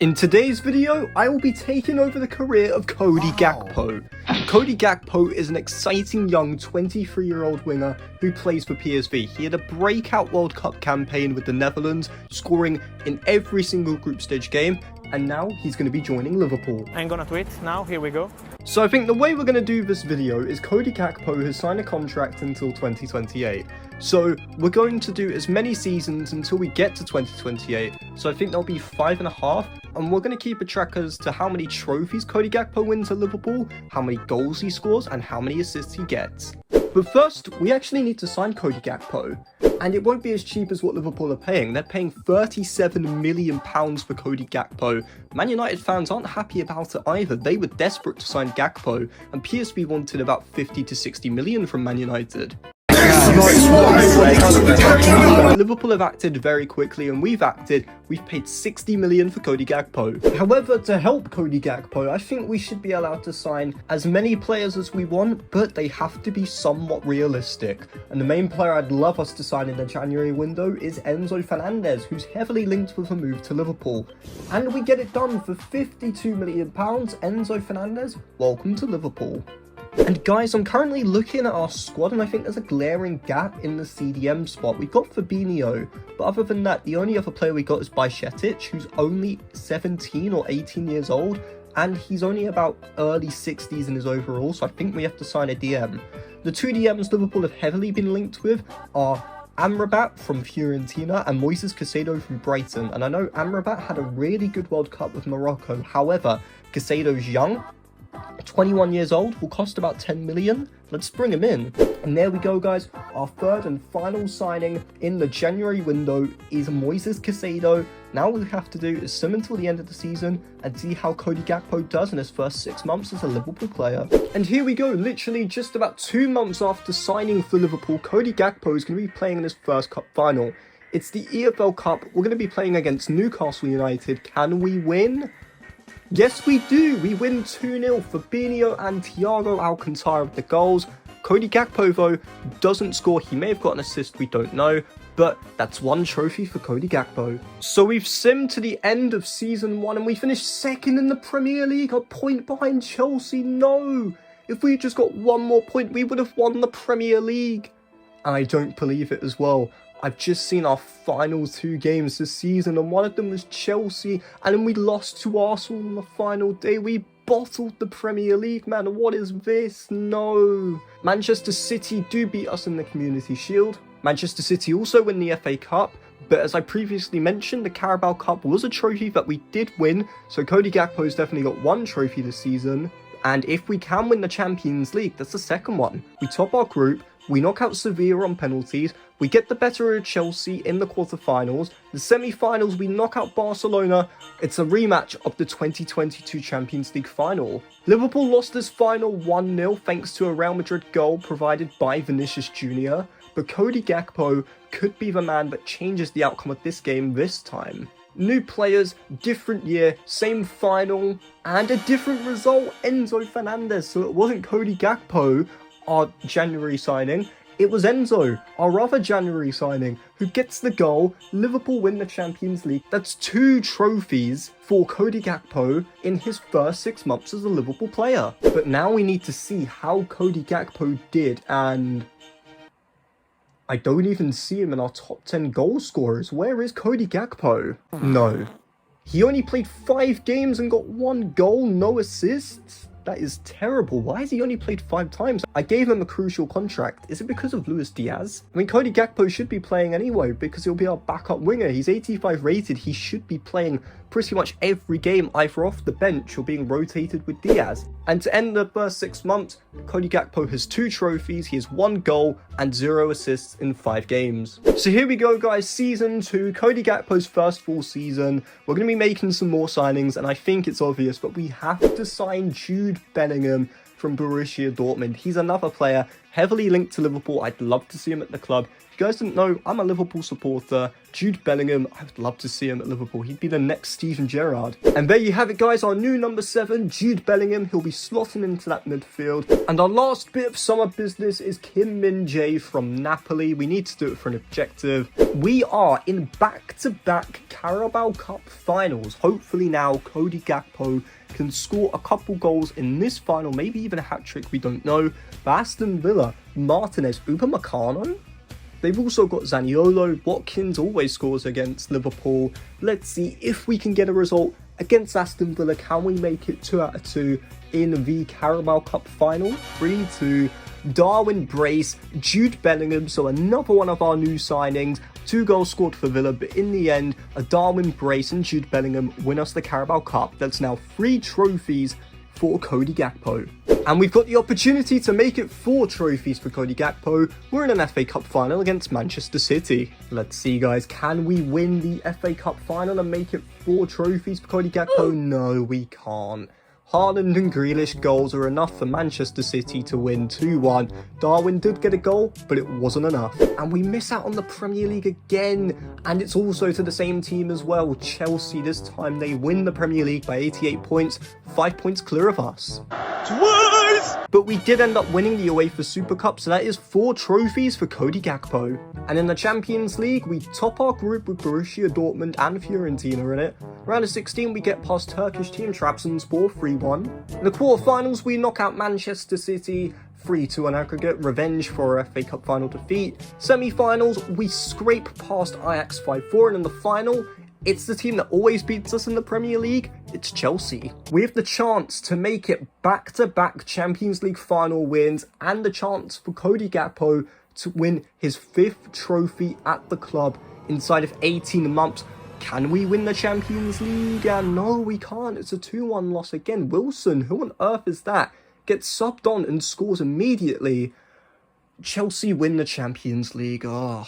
In today's video, I will be taking over the career of Cody Gakpo. Cody Gakpo is an exciting young 23-year-old winger who plays for PSV. He had a breakout World Cup campaign with the Netherlands, scoring in every single group stage game, and now he's going to be joining Liverpool. I'm gonna tweet now, here we go. So I think the way we're going to do this video is Cody Gakpo has signed a contract until 2028. So we're going to do as many seasons until we get to 2028. So I think there'll be 5.5, and we're going to keep a track as to how many trophies Cody Gakpo wins at Liverpool, how many goals he scores, and how many assists he gets. But first, we actually need to sign Cody Gakpo, and it won't be as cheap as what Liverpool are paying. They're paying £37 million for Cody Gakpo. Man United fans aren't happy about it either. They were desperate to sign Gakpo, and PSV wanted about 50 to 60 million from Man United. Liverpool have acted very quickly, and we've paid 60 million for Cody Gakpo. However, to help Cody Gakpo, I think we should be allowed to sign as many players as we want, but they have to be somewhat realistic. And the main player I'd love us to sign in the January window is Enzo Fernandez, who's heavily linked with a move to Liverpool. And we get it done for £52 million. Enzo Fernandez, welcome to Liverpool. And guys, I'm currently looking at our squad, and I think there's a glaring gap in the CDM spot. We've got Fabinho, but other than that, the only other player we got is Bajcetic, who's only 17 or 18 years old, and he's only about early 60s in his overall, so I think we have to sign a DM. The two DMs Liverpool have heavily been linked with are Amrabat from Fiorentina and Moises Caicedo from Brighton. And I know Amrabat had a really good World Cup with Morocco, however, Caicedo's young, 21 years old, will cost about 10 million. Let's bring him in. And there we go, guys. Our third and final signing in the January window is Moises Caicedo. Now all we have to do is sim until the end of the season and see how Cody Gakpo does in his first 6 months as a Liverpool player. And here we go, literally just about 2 months after signing for Liverpool, Cody Gakpo is going to be playing in his first cup final. It's the EFL Cup. We're going to be playing against Newcastle United. Can we win? Yes, we do. We win 2-0. Fabinho and Thiago Alcantara with the goals. Cody Gakpo, though, doesn't score. He may have got an assist, we don't know. But that's one trophy for Cody Gakpo. So we've simmed to the end of Season 1, and we finished second in the Premier League, a point behind Chelsea. No! If we just got one more point, we would have won the Premier League. And I don't believe it as well. I've just seen our final 2 games this season, and one of them was Chelsea, and then we lost to Arsenal on the final day. We bottled the Premier League, man. What is this? No. Manchester City do beat us in the Community Shield. Manchester City also win the FA Cup, but as I previously mentioned, the Carabao Cup was a trophy that we did win, so Cody Gakpo's definitely got 1 trophy this season. And if we can win the Champions League, that's the second one. We top our group, we knock out Sevilla on penalties, we get the better of Chelsea in the quarterfinals, the semi-finals we knock out Barcelona. It's a rematch of the 2022 Champions League final. Liverpool lost this final 1-0 thanks to a Real Madrid goal provided by Vinicius Jr., but Cody Gakpo could be the man that changes the outcome of this game this time. New players, different year, same final, and a different result, Enzo Fernandez. So it wasn't Cody Gakpo, our January signing, it was Enzo, our other January signing, who gets the goal. Liverpool win the Champions League. That's 2 trophies for Cody Gakpo in his first 6 months as a Liverpool player. But now we need to see how Cody Gakpo did, and I don't even see him in our top 10 goal scorers. Where is Cody Gakpo? No. He only played 5 games and got 1 goal, no assists? That is terrible. Why has he only played 5 times? I gave him a crucial contract. Is it because of Luis Diaz? I mean, Cody Gakpo should be playing anyway because he'll be our backup winger. He's 85 rated. He should be playing pretty much every game, either off the bench or being rotated with Diaz. And to end the first 6 months, Cody Gakpo has 2 trophies. He has 1 goal and 0 assists in 5 games. So here we go, guys. Season 2, Cody Gakpo's first full season. We're going to be making some more signings, and I think it's obvious, but we have to sign Jude Bellingham from Borussia Dortmund. He's another player heavily linked to Liverpool. I'd love to see him at the club. If you guys didn't know, I'm a Liverpool supporter. Jude Bellingham, I would love to see him at Liverpool. He'd be the next Steven Gerrard. And there you have it, guys. Our new number 7, Jude Bellingham. He'll be slotting into that midfield. And our last bit of summer business is Kim Min-jae from Napoli. We need to do it for an objective. We are in back-to-back Carabao Cup finals. Hopefully now Cody Gakpo can score a couple goals in this final, maybe even a hat-trick, we don't know. But Aston Villa, Martinez, Upamecano. They've also got Zaniolo. Watkins always scores against Liverpool. Let's see if we can get a result against Aston Villa. Can we make it 2 out of 2 in the Carabao Cup final? 3-2. Darwin Brace, Jude Bellingham, so another one of our new signings. 2 goals scored for Villa, but in the end, a Darwin Brace and Jude Bellingham win us the Carabao Cup. That's now 3 trophies for Cody Gakpo. And we've got the opportunity to make it 4 trophies for Cody Gakpo. We're in an FA Cup final against Manchester City. Let's see, guys, can we win the FA Cup final and make it 4 trophies for Cody Gakpo? No, we can't. Haaland and Grealish goals are enough for Manchester City to win 2-1. Darwin did get a goal, but it wasn't enough. And we miss out on the Premier League again. And it's also to the same team as well. Chelsea, this time they win the Premier League by 88 points, 5 points clear of us. Twice! But we did end up winning the UEFA Super Cup, so that is 4 trophies for Cody Gakpo. And in the Champions League, we top our group with Borussia Dortmund and Fiorentina in it. Round of 16, we get past Turkish team Trabzonspor 3-1. In the quarterfinals, we knock out Manchester City 3-2 on aggregate, revenge for our FA Cup final defeat. Semi-finals, we scrape past Ajax 5-4, and in the final, it's the team that always beats us in the Premier League. It's Chelsea. We have the chance to make it back-to-back Champions League final wins and the chance for Cody Gakpo to win his 5th trophy at the club inside of 18 months. Can we win the Champions League? And no, we can't. It's a 2-1 loss again. Wilson, who on earth is that? Gets subbed on and scores immediately. Chelsea win the Champions League. Oh.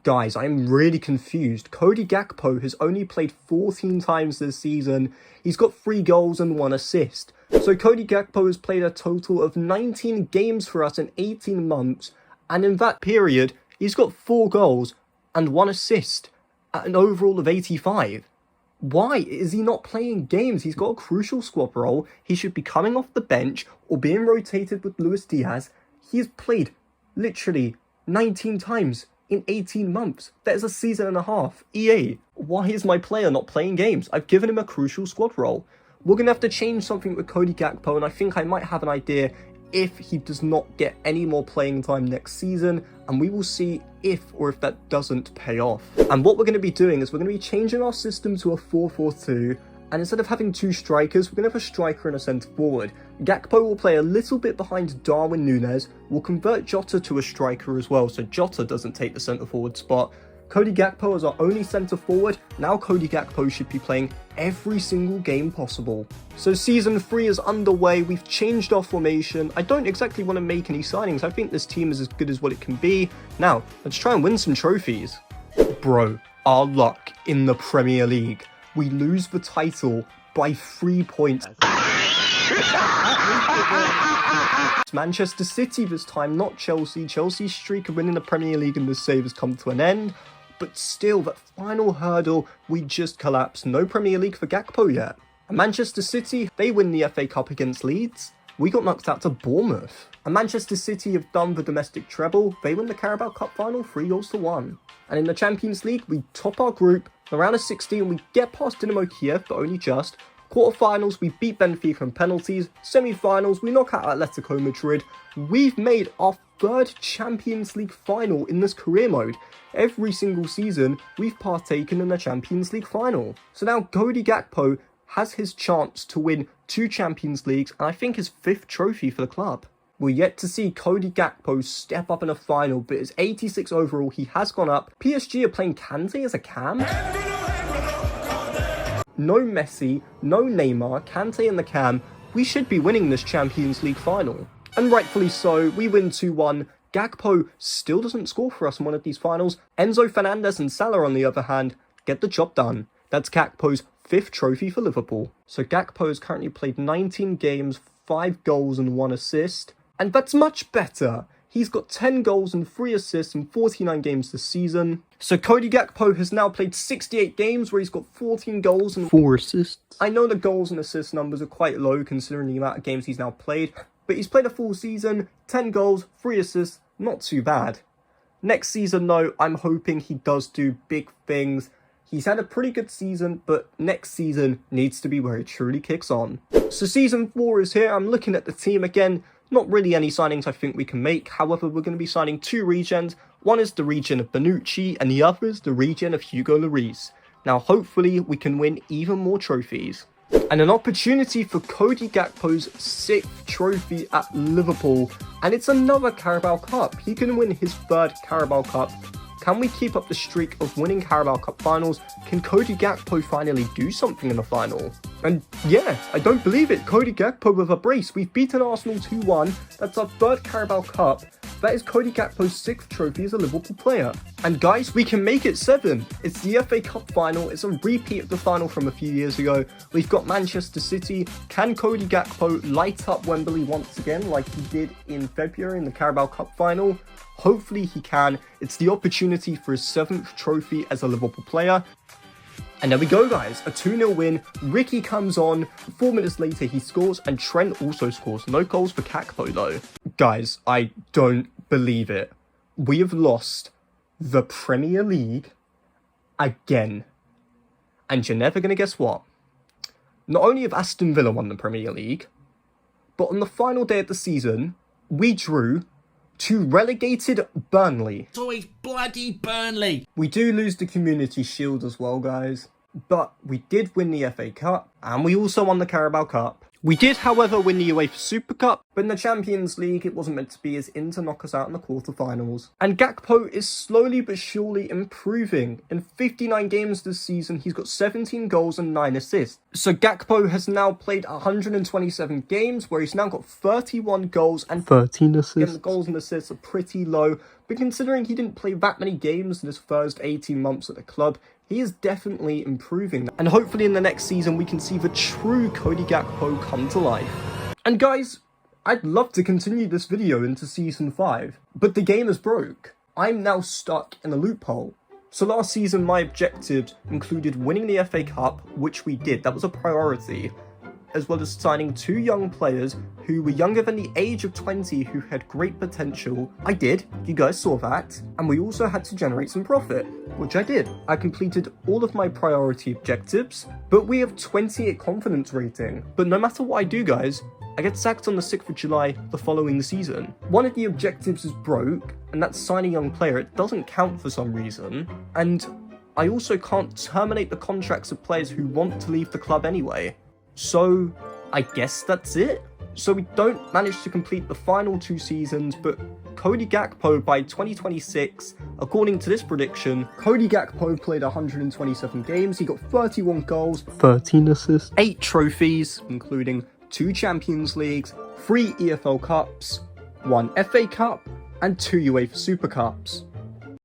Guys, I'm really confused. Cody Gakpo has only played 14 times this season. He's got 3 goals and 1 assist. So Cody Gakpo has played a total of 19 games for us in 18 months. And in that period, he's got 4 goals and 1 assist at an overall of 85. Why is he not playing games? He's got a crucial squad role. He should be coming off the bench or being rotated with Luis Diaz. He has played literally 19 times in 18 months. That is a season and a half. EA, why is my player not playing games? I've given him a crucial squad role. We're going to have to change something with Cody Gakpo, and I think I might have an idea if he does not get any more playing time next season, and we will see if that doesn't pay off. And what we're going to be doing is we're going to be changing our system to a 4-4-2, and instead of having 2 strikers, we're going to have a striker and a centre forward. Gakpo will play a little bit behind Darwin Núñez. We'll convert Jota to a striker as well, so Jota doesn't take the centre forward spot. Cody Gakpo is our only centre forward. Now Cody Gakpo should be playing every single game possible. So season 3 is underway. We've changed our formation. I don't exactly want to make any signings. I think this team is as good as what it can be. Now, let's try and win some trophies. Bro, our luck in the Premier League. We lose the title by 3 points. It's Manchester City this time, not Chelsea. Chelsea's streak of winning the Premier League in this save has come to an end. But still, that final hurdle, we just collapsed. No Premier League for Gakpo yet. And Manchester City, they win the FA Cup against Leeds. We got knocked out to Bournemouth. And Manchester City have done the domestic treble. They win the Carabao Cup final 3-1. And in the Champions League, we top our group. Around a 16, we get past Dynamo Kiev, but only just. Quarterfinals, we beat Benfica in penalties. Semi-finals, we knock out Atletico Madrid. We've made our 3rd Champions League final in this career mode. Every single season, we've partaken in the Champions League final. So now Cody Gakpo has his chance to win 2 Champions Leagues, and I think his 5th trophy for the club. We're yet to see Cody Gakpo step up in a final, but his 86 overall, he has gone up. PSG are playing Kante as a cam. No Messi, no Neymar, Kante in the cam. We should be winning this Champions League final. And rightfully so, we win 2-1. Gakpo still doesn't score for us in one of these finals. Enzo Fernandez and Salah, on the other hand, get the job done. That's Gakpo's 5th trophy for Liverpool. So Gakpo has currently played 19 games, 5 goals and 1 assist. And that's much better. he's got 10 goals and 3 assists in 49 games this season. So Cody Gakpo has now played 68 games where he's got 14 goals and 4 assists. I know the goals and assist numbers are quite low considering the amount of games he's now played, but he's played a full season, 10 goals, 3 assists, not too bad. Next season though, I'm hoping he does do big things. He's had a pretty good season, but next season needs to be where he truly kicks on. So season 4 is here. I'm looking at the team again. Not really any signings I think we can make. However, we're going to be signing 2 regens. One is the regen of Bonucci and the other is the regen of Hugo Lloris. Now hopefully we can win even more trophies. And an opportunity for Cody Gakpo's 6th trophy at Liverpool. And it's another Carabao Cup. He can win his 3rd Carabao Cup. Can we keep up the streak of winning Carabao Cup finals? Can Cody Gakpo finally do something in the final? And yeah, I don't believe it. Cody Gakpo with a brace. We've beaten Arsenal 2-1. That's our 3rd Carabao Cup. That is Cody Gakpo's 6th trophy as a Liverpool player. And guys, we can make it 7. It's the FA Cup final. It's a repeat of the final from a few years ago. We've got Manchester City. Can Cody Gakpo light up Wembley once again like he did in February in the Carabao Cup final? Hopefully he can. It's the opportunity for his 7th trophy as a Liverpool player. And there we go, guys. A 2-0 win. Ricky comes on. 4 minutes later, he scores. And Trent also scores. No goals for Gakpo, though. Guys, I don't believe it. We have lost the Premier League again. And you're never going to guess what. Not only have Aston Villa won the Premier League, but on the final day of the season, we drew to relegated Burnley. It's always bloody Burnley. We do lose the Community Shield as well, guys. But we did win the FA Cup, and we also won the Carabao Cup. We did, however, win the UEFA Super Cup, but in the Champions League, it wasn't meant to be as Inter knock us out in the quarterfinals. And Gakpo is slowly but surely improving. In 59 games this season, he's got 17 goals and 9 assists. So Gakpo has now played 127 games, where he's now got 31 goals and 13 assists. Again, the goals and assists are pretty low, but considering he didn't play that many games in his first 18 months at the club, he is definitely improving. And hopefully in the next season, we can see the true Cody Gakpo come to life. And guys, I'd love to continue this video into Season 5, but the game is broke. I'm now stuck in a loophole. So last season, my objectives included winning the FA Cup, which we did. That was a priority. As well as signing 2 young players who were younger than the age of 20 who had great potential. I did, you guys saw that. And we also had to generate some profit, which I did. I completed all of my priority objectives, but we have 28 confidence rating. But no matter what I do, guys, I get sacked on the 6th of July the following season. One of the objectives is broke, and that's sign a young player. It doesn't count for some reason. And I also can't terminate the contracts of players who want to leave the club anyway. So, I guess that's it. So we don't manage to complete the final 2 seasons, but Cody Gakpo by 2026, according to this prediction, Cody Gakpo played 127 games, he got 31 goals, 13 assists, 8 trophies, including 2 Champions Leagues, 3 EFL Cups, 1 FA Cup, and 2 UEFA Super Cups.